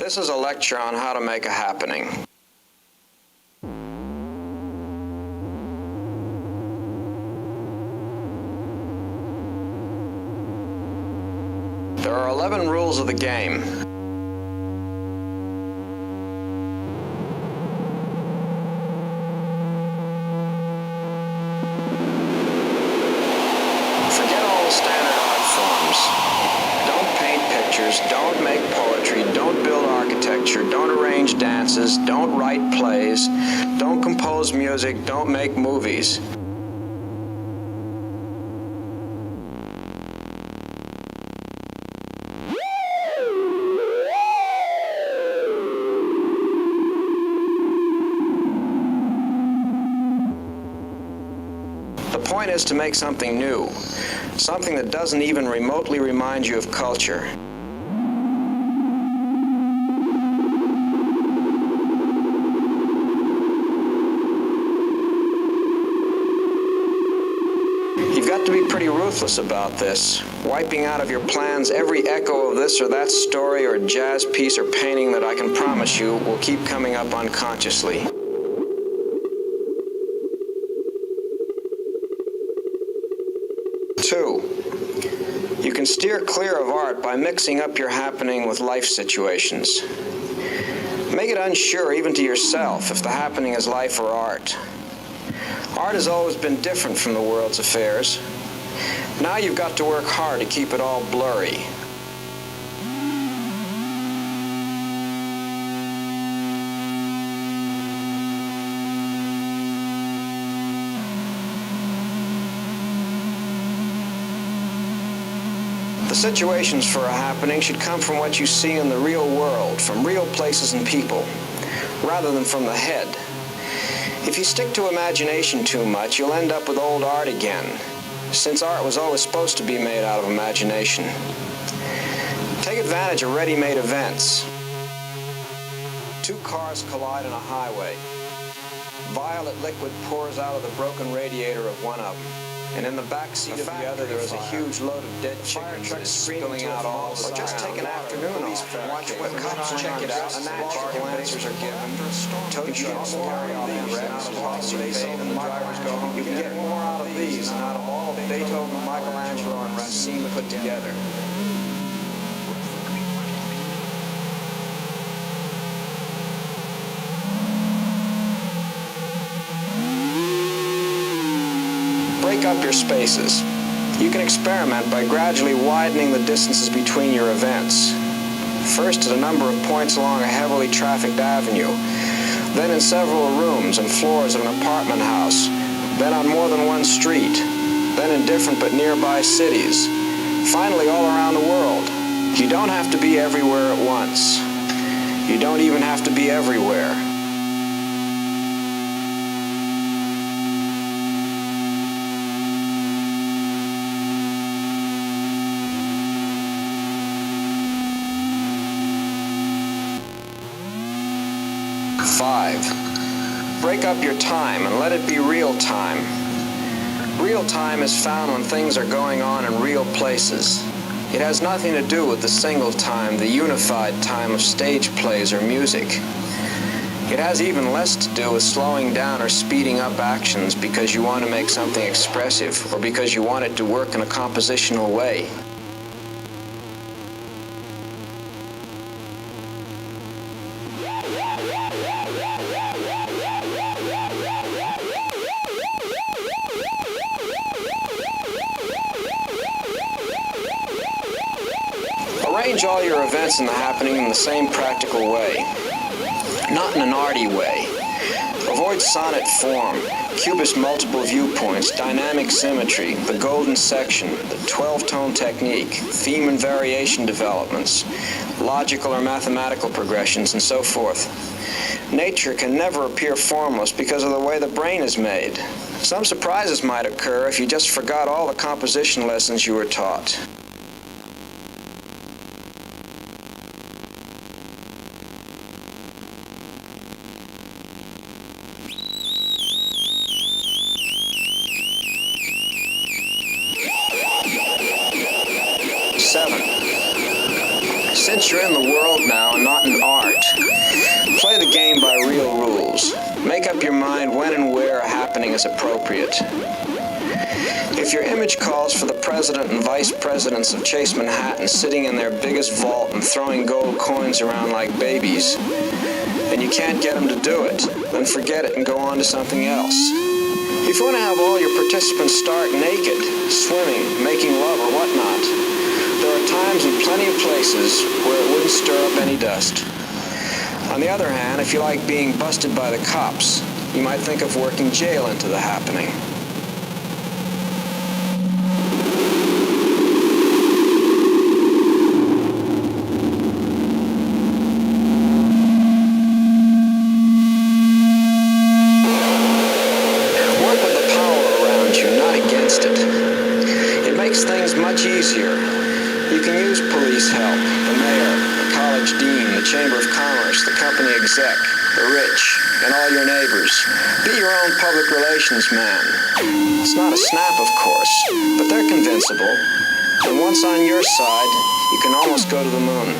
This is a lecture on how to make a happening. There are 11 rules of the game. Forget all the standard art forms. Don't paint pictures, don't make poetry, don't build architecture, don't arrange dances, don't write plays, don't compose music, don't make movies. The point is to make something new, something that doesn't even remotely remind you of culture. You've got to be pretty ruthless about this, wiping out of your plans every echo of this or that story or jazz piece or painting that I can promise you will keep coming up unconsciously. Two, you can steer clear of art by mixing up your happening with life situations. Make it unsure even to yourself if the happening is life or art. Art has always been different from the world's affairs. Now you've got to work hard to keep it all blurry. The situations for a happening should come from what you see in the real world, from real places and people, rather than from the head. If you stick to imagination too much, you'll end up with old art again, since art was always supposed to be made out of imagination. Take advantage of ready-made events. Two cars collide on a highway. Violet liquid pours out of the broken radiator of one of them. And in the back seat of the other, there is a huge load of dead chickens that is spilling out all the time. Or just take an afternoon off and watch what cops check it out. Logical answers are given. Tow trucks carry off the wrecks. Police are paid and the drivers go home. You can get more out of these than out of all of Beethoven, Michelangelo, and Racine put together. Break up your spaces. You can experiment by gradually widening the distances between your events. First at a number of points along a heavily trafficked avenue, then in several rooms and floors of an apartment house, then on more than one street, then in different but nearby cities, finally all around the world. You don't have to be everywhere at once. You don't even have to be everywhere. Five, break up your time and let it be real time. Real time is found when things are going on in real places. It has nothing to do with the single time, the unified time of stage plays or music. It has even less to do with slowing down or speeding up actions because you want to make something expressive or because you want it to work in a compositional way. Arrange all your events in the happening in the same practical way, not in an arty way. Avoid sonnet form, cubist multiple viewpoints, dynamic symmetry, the golden section, the 12-tone technique, theme and variation developments, logical or mathematical progressions, and so forth. Nature can never appear formless because of the way the brain is made. Some surprises might occur if you just forgot all the composition lessons you were taught. Since you're in the world world now and not in art. Play the game by real rules. Make up your mind when and where a happening is appropriate. If your image calls for the president and vice presidents of Chase Manhattan sitting in their biggest vault and throwing gold coins around like babies, and you can't get them to do it, then forget it and go on to something else. If you want to have all your participants start naked, swimming, making love, or whatnot, there are times and plenty of places where it wouldn't stir up any dust. On the other hand, if you like being busted by the cops, you might think of working jail into the happening. Much easier. You can use police help, the mayor, the college dean, the chamber of commerce, the company exec, the rich, and all your neighbors. Be your own public relations man. It's not a snap, of course, but they're convincible. And once on your side, you can almost go to the moon.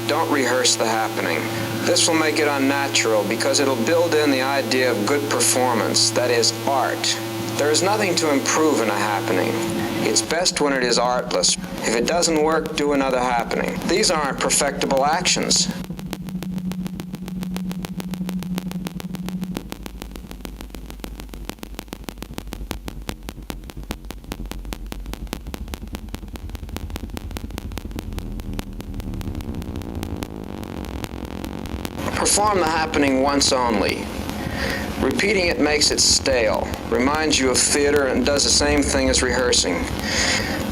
Don't rehearse the happening. This will make it unnatural because it'll build in the idea of good performance, that is, art. There is nothing to improve in a happening. It's best when it is artless. If it doesn't work, do another happening. These aren't perfectible actions. Perform the happening once only. Repeating it makes it stale, reminds you of theater, and does the same thing as rehearsing.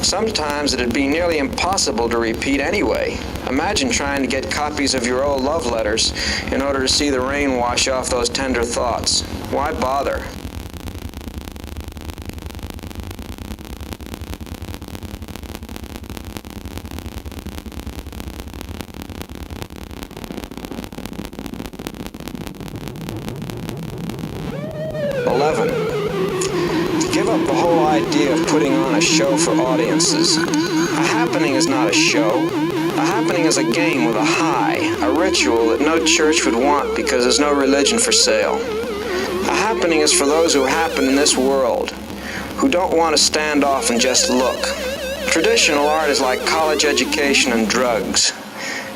Sometimes it'd be nearly impossible to repeat anyway. Imagine trying to get copies of your old love letters in order to see the rain wash off those tender thoughts. Why bother? Give up the whole idea of putting on a show for audiences. A happening is not a show. A happening is a game with a high, a ritual that no church would want because there's no religion for sale. A happening is for those who happen in this world, who don't want to stand off and just look. Traditional art is like college education and drugs.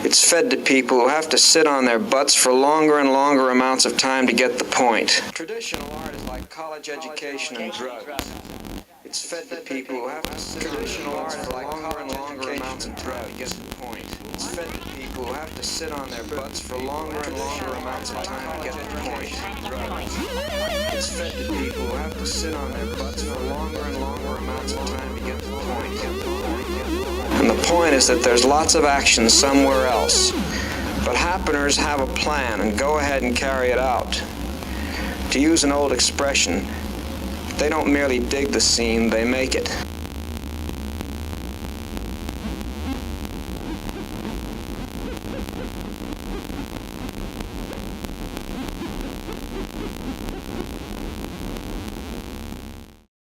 It's fed to people who have to sit on their butts for longer and longer amounts of time to get the point. Traditional art is like college education and drugs. It's fed to people who have to sit on traditional art is like longer and longer amounts of time to get the point. It's fed to people who have to sit on their butts for longer and longer amounts of time to get the point. It's fed to people who have to sit on their butts for longer and longer amounts of time to get the point. And the point is that there's lots of action somewhere else. But happeners have a plan and go ahead and carry it out. To use an old expression, they don't merely dig the scene, they make it.